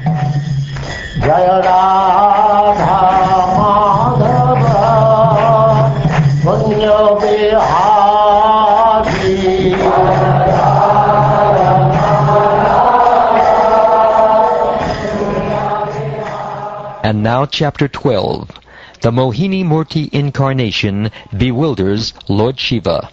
Jaya Radha Madhava Punya Bihari. And now Chapter 12. The Mohini-murti Incarnation bewilders Lord Shiva.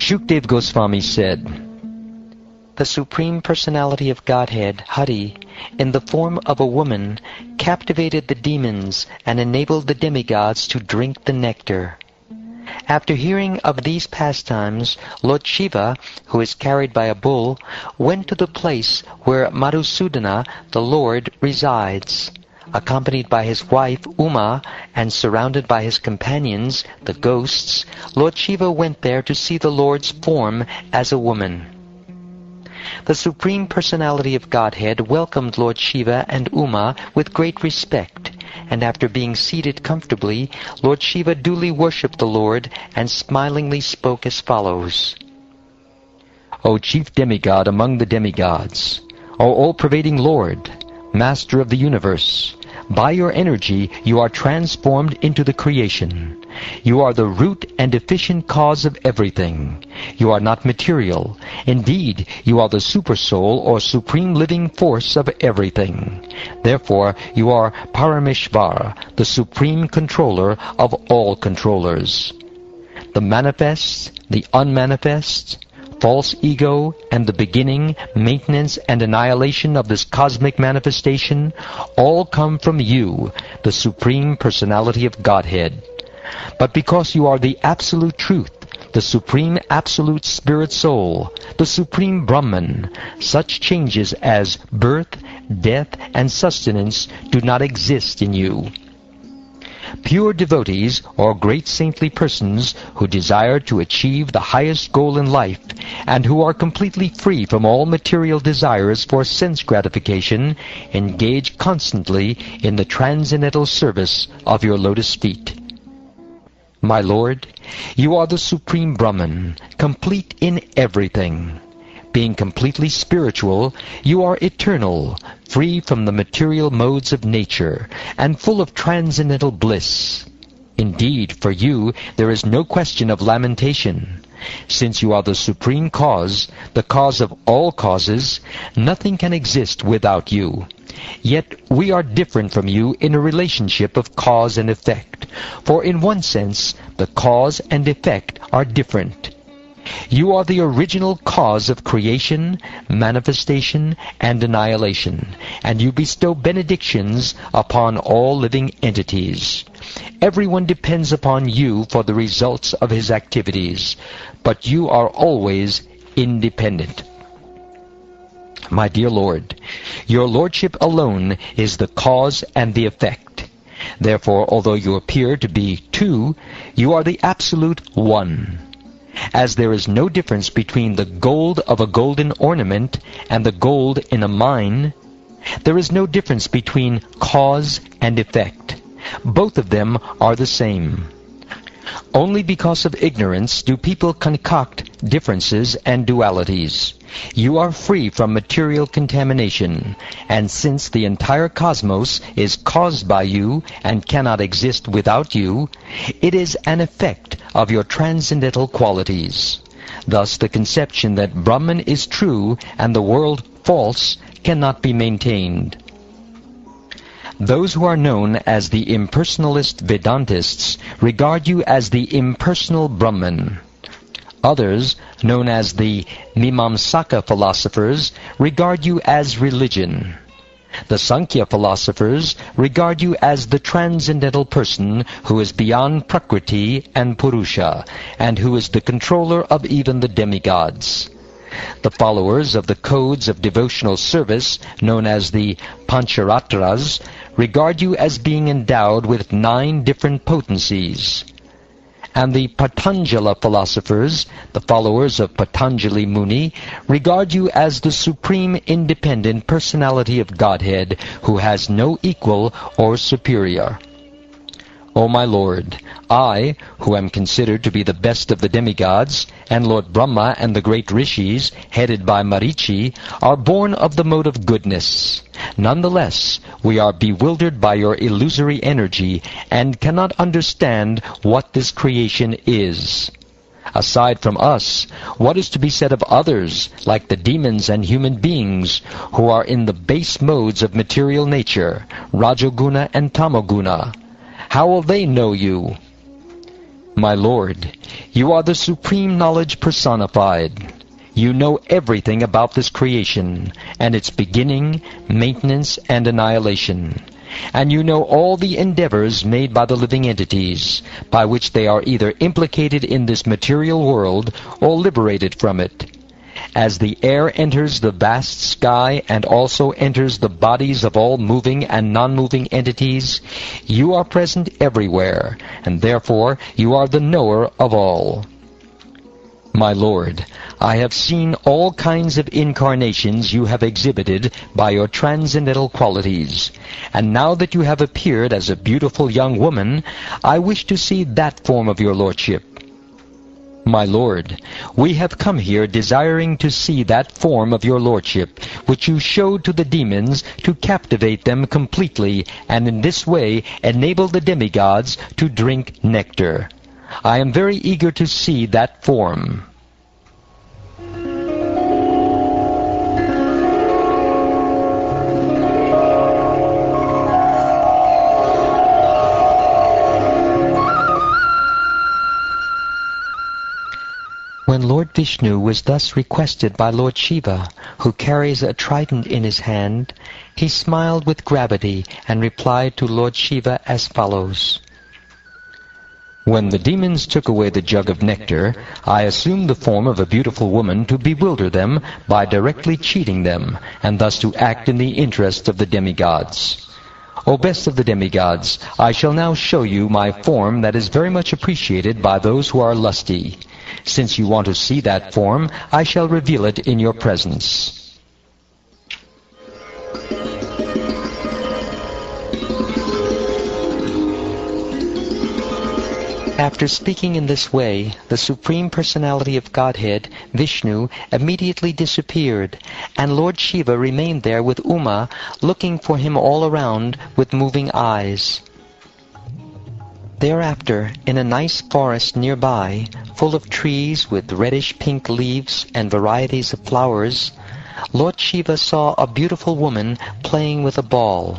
Shukdev Goswami said, "The Supreme Personality of Godhead, Hari, in the form of a woman, captivated the demons and enabled the demigods to drink the nectar. After hearing of these pastimes, Lord Shiva, who is carried by a bull, went to the place where Madhusudana, the Lord, resides. Accompanied by his wife Uma and surrounded by his companions, the ghosts, Lord Shiva went there to see the Lord's form as a woman. The Supreme Personality of Godhead welcomed Lord Shiva and Uma with great respect, and after being seated comfortably, Lord Shiva duly worshipped the Lord and smilingly spoke as follows. O chief demigod among the demigods, O all-pervading Lord, Master of the universe, by your energy you are transformed into the creation. You are the root and efficient cause of everything. You are not material. Indeed, you are the supersoul or supreme living force of everything. Therefore, you are Parameshvara, the supreme controller of all controllers. The manifest, the unmanifest, false ego, and the beginning, maintenance, and annihilation of this cosmic manifestation all come from you, the Supreme Personality of Godhead. But because you are the Absolute Truth, the Supreme Absolute Spirit Soul, the Supreme Brahman, such changes as birth, death, and sustenance do not exist in you. Pure devotees or great saintly persons who desire to achieve the highest goal in life and who are completely free from all material desires for sense gratification engage constantly in the transcendental service of your lotus feet. My Lord, you are the Supreme Brahman, complete in everything. Being completely spiritual, you are eternal, free from the material modes of nature, and full of transcendental bliss. Indeed, for you there is no question of lamentation. Since you are the supreme cause, the cause of all causes, nothing can exist without you. Yet we are different from you in a relationship of cause and effect, for in one sense the cause and effect are different. You are the original cause of creation, manifestation, and annihilation, and you bestow benedictions upon all living entities. Everyone depends upon you for the results of his activities, but you are always independent. My dear Lord, your Lordship alone is the cause and the effect. Therefore, although you appear to be two, you are the absolute one. As there is no difference between the gold of a golden ornament and the gold in a mine, there is no difference between cause and effect. Both of them are the same. Only because of ignorance do people concoct differences and dualities. You are free from material contamination, and since the entire cosmos is caused by you and cannot exist without you, it is an effect of your transcendental qualities. Thus the conception that Brahman is true and the world false cannot be maintained. Those who are known as the impersonalist Vedantists regard you as the impersonal Brahman. Others, known as the Mimamsaka philosophers, regard you as religion. The Sankhya philosophers regard you as the transcendental person who is beyond Prakriti and Purusha, and who is the controller of even the demigods. The followers of the codes of devotional service, known as the Pancharatras, regard you as being endowed with 9 different potencies. And the Patanjala philosophers, the followers of Patanjali Muni, regard you as the supreme independent personality of Godhead who has no equal or superior. O my Lord, I, who am considered to be the best of the demigods, and Lord Brahma and the great rishis, headed by Marichi, are born of the mode of goodness. Nonetheless, we are bewildered by your illusory energy and cannot understand what this creation is. Aside from us, what is to be said of others, like the demons and human beings, who are in the base modes of material nature, Rajoguna and Tamoguna? How will they know you? My Lord, you are the supreme knowledge personified. You know everything about this creation, and its beginning, maintenance, and annihilation. And you know all the endeavors made by the living entities, by which they are either implicated in this material world or liberated from it. As the air enters the vast sky and also enters the bodies of all moving and non-moving entities, you are present everywhere, and therefore you are the knower of all. My Lord, I have seen all kinds of incarnations you have exhibited by your transcendental qualities, and now that you have appeared as a beautiful young woman, I wish to see that form of your lordship. My Lord, we have come here desiring to see that form of your lordship, which you showed to the demons to captivate them completely, and in this way enable the demigods to drink nectar. I am very eager to see that form. When Lord Vishnu was thus requested by Lord Shiva, who carries a trident in his hand, he smiled with gravity and replied to Lord Shiva as follows. When the demons took away the jug of nectar, I assumed the form of a beautiful woman to bewilder them by directly cheating them, and thus to act in the interest of the demigods. O best of the demigods, I shall now show you my form that is very much appreciated by those who are lusty. Since you want to see that form, I shall reveal it in your presence. After speaking in this way, the Supreme Personality of Godhead, Vishnu, immediately disappeared, and Lord Shiva remained there with Uma, looking for him all around with moving eyes. Thereafter, in a nice forest nearby, full of trees with reddish-pink leaves and varieties of flowers, Lord Shiva saw a beautiful woman playing with a ball.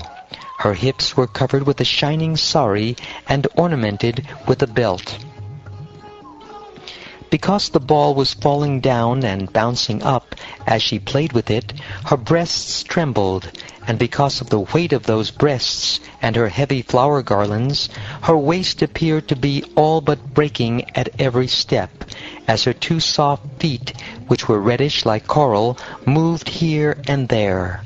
Her hips were covered with a shining sari and ornamented with a belt. Because the ball was falling down and bouncing up as she played with it, her breasts trembled, and because of the weight of those breasts and her heavy flower garlands, her waist appeared to be all but breaking at every step, as her 2 soft feet, which were reddish like coral, moved here and there.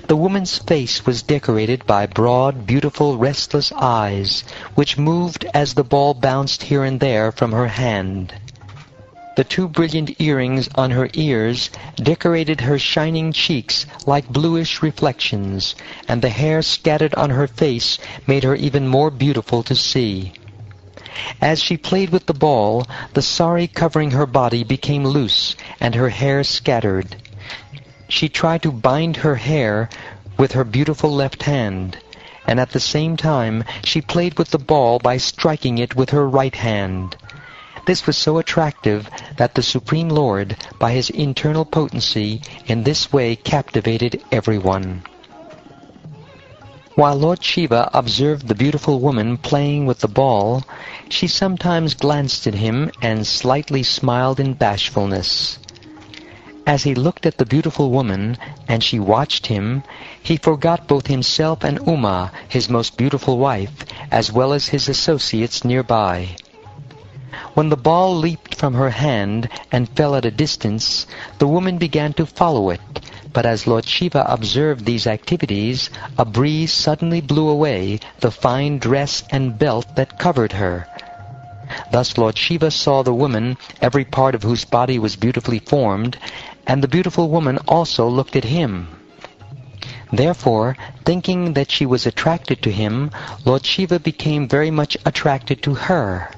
The woman's face was decorated by broad, beautiful, restless eyes, which moved as the ball bounced here and there from her hand. The 2 brilliant earrings on her ears decorated her shining cheeks like bluish reflections, and the hair scattered on her face made her even more beautiful to see. As she played with the ball, the sari covering her body became loose, and her hair scattered. She tried to bind her hair with her beautiful left hand, and at the same time she played with the ball by striking it with her right hand. This was so attractive that the Supreme Lord, by his internal potency, in this way captivated everyone. While Lord Shiva observed the beautiful woman playing with the ball, she sometimes glanced at him and slightly smiled in bashfulness. As he looked at the beautiful woman, and she watched him, he forgot both himself and Uma, his most beautiful wife, as well as his associates nearby. When the ball leaped from her hand and fell at a distance, the woman began to follow it, but as Lord Shiva observed these activities, a breeze suddenly blew away the fine dress and belt that covered her. Thus Lord Shiva saw the woman, every part of whose body was beautifully formed, and the beautiful woman also looked at him. Therefore, thinking that she was attracted to him, Lord Shiva became very much attracted to her.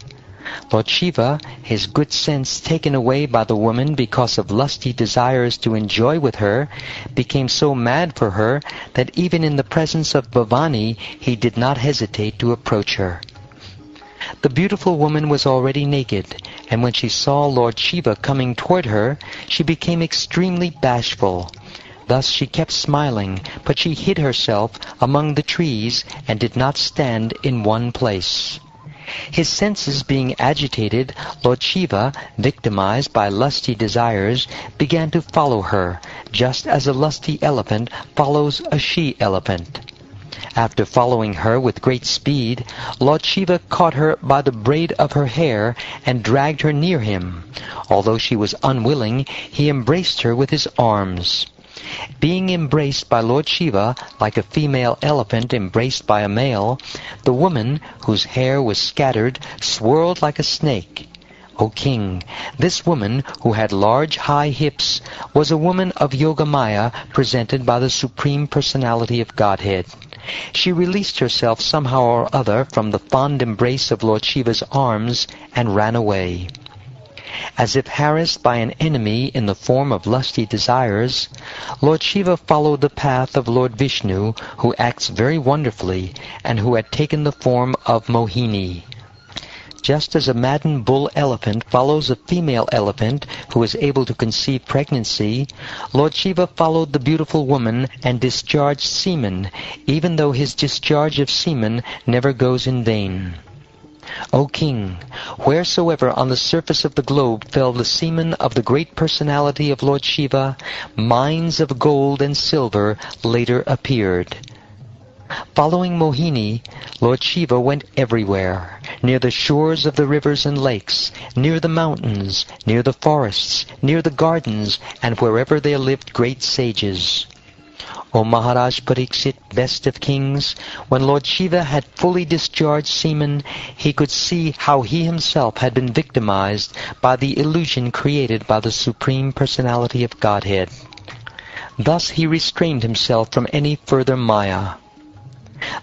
Lord Shiva, his good sense taken away by the woman because of lusty desires to enjoy with her, became so mad for her that even in the presence of Bhavani he did not hesitate to approach her. The beautiful woman was already naked, and when she saw Lord Shiva coming toward her, she became extremely bashful. Thus she kept smiling, but she hid herself among the trees and did not stand in one place. His senses being agitated, Lord Shiva, victimized by lusty desires, began to follow her, just as a lusty elephant follows a she-elephant. After following her with great speed, Lord Shiva caught her by the braid of her hair and dragged her near him. Although she was unwilling, he embraced her with his arms. Being embraced by Lord Shiva like a female elephant embraced by a male, the woman, whose hair was scattered, swirled like a snake. O king, this woman, who had large high hips, was a woman of Yogamaya presented by the Supreme Personality of Godhead. She released herself somehow or other from the fond embrace of Lord Shiva's arms and ran away. As if harassed by an enemy in the form of lusty desires, Lord Shiva followed the path of Lord Vishnu, who acts very wonderfully, and who had taken the form of Mohini. Just as a maddened bull elephant follows a female elephant who is able to conceive pregnancy, Lord Shiva followed the beautiful woman and discharged semen, even though his discharge of semen never goes in vain. O king, wheresoever on the surface of the globe fell the semen of the great personality of Lord Shiva, mines of gold and silver later appeared. Following Mohini, Lord Shiva went everywhere, near the shores of the rivers and lakes, near the mountains, near the forests, near the gardens, and wherever there lived great sages. O Maharaj Pariksit, best of kings, when Lord Shiva had fully discharged semen, he could see how he himself had been victimized by the illusion created by the Supreme Personality of Godhead. Thus he restrained himself from any further maya.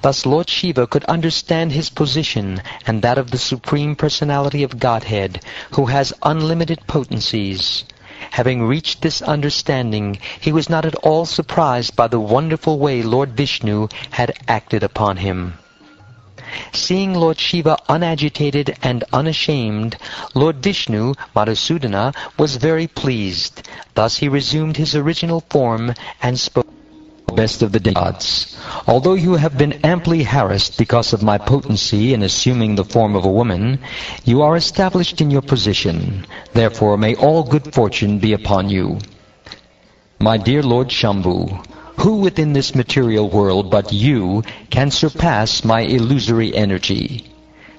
Thus Lord Shiva could understand his position and that of the Supreme Personality of Godhead, who has unlimited potencies. Having reached this understanding, he was not at all surprised by the wonderful way Lord Vishnu had acted upon him. Seeing Lord Shiva unagitated and unashamed, Lord Vishnu, Madhusudana, was very pleased. Thus he resumed his original form and spoke, "Best of the gods, although you have been amply harassed because of my potency in assuming the form of a woman, you are established in your position. Therefore may all good fortune be upon you. My dear Lord Shambhu, who within this material world but you can surpass my illusory energy?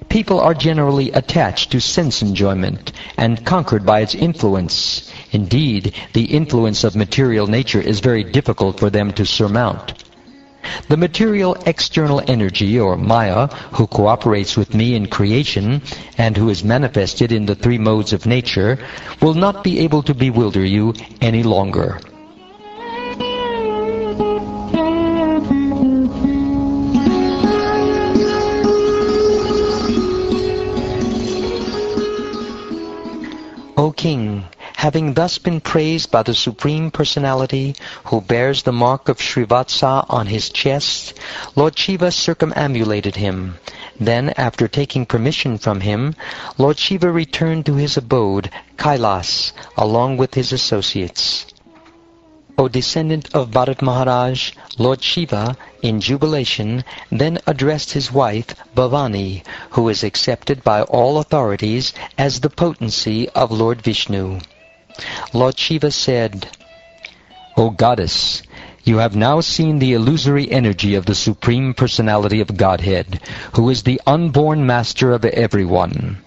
People are generally attached to sense enjoyment and conquered by its influence. Indeed, the influence of material nature is very difficult for them to surmount. The material external energy, or Maya, who cooperates with me in creation, and who is manifested in the three modes of nature, will not be able to bewilder you any longer." O king, having thus been praised by the Supreme Personality, who bears the mark of Srivatsa on his chest, Lord Shiva circumambulated him. Then, after taking permission from him, Lord Shiva returned to his abode, Kailas, along with his associates. O descendant of Bharat Maharaj, Lord Shiva, in jubilation, then addressed his wife, Bhavani, who is accepted by all authorities as the potency of Lord Vishnu. Lord Shiva said, "O Goddess, you have now seen the illusory energy of the Supreme Personality of Godhead, who is the unborn master of everyone.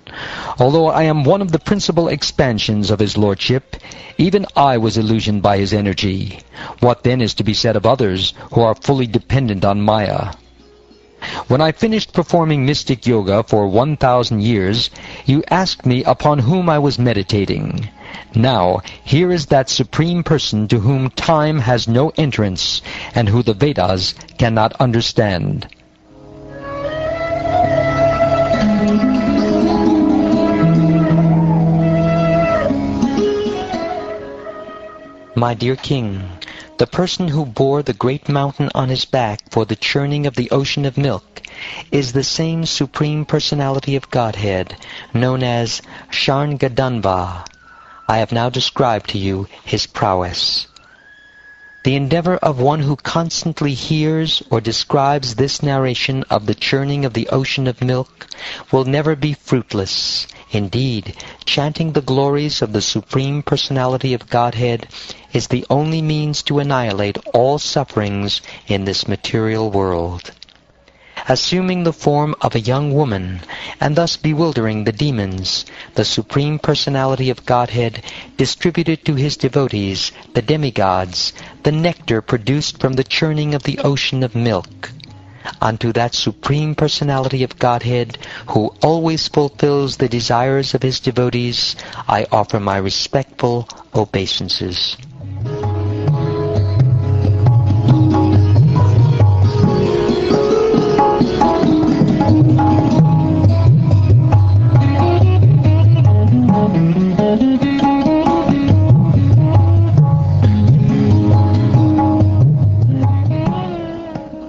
Although I am one of the principal expansions of his lordship, even I was illusioned by his energy. What then is to be said of others who are fully dependent on Maya? When I finished performing mystic yoga for 1,000 years, you asked me upon whom I was meditating. Now, here is that Supreme Person to whom time has no entrance, and who the Vedas cannot understand." My dear King, the person who bore the great mountain on his back for the churning of the ocean of milk is the same Supreme Personality of Godhead, known as Sharngadanva. I have now described to you his prowess. The endeavor of one who constantly hears or describes this narration of the churning of the ocean of milk will never be fruitless. Indeed, chanting the glories of the Supreme Personality of Godhead is the only means to annihilate all sufferings in this material world. Assuming the form of a young woman, and thus bewildering the demons, the Supreme Personality of Godhead distributed to his devotees, the demigods, the nectar produced from the churning of the ocean of milk. Unto that Supreme Personality of Godhead, who always fulfills the desires of his devotees, I offer my respectful obeisances.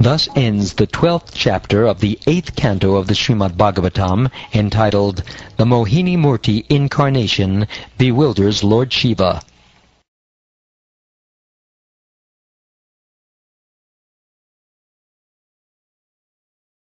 Thus ends the 12th chapter of the 8th canto of the Srimad Bhagavatam, entitled, "The Mohini-murti Incarnation Bewilders Lord Shiva."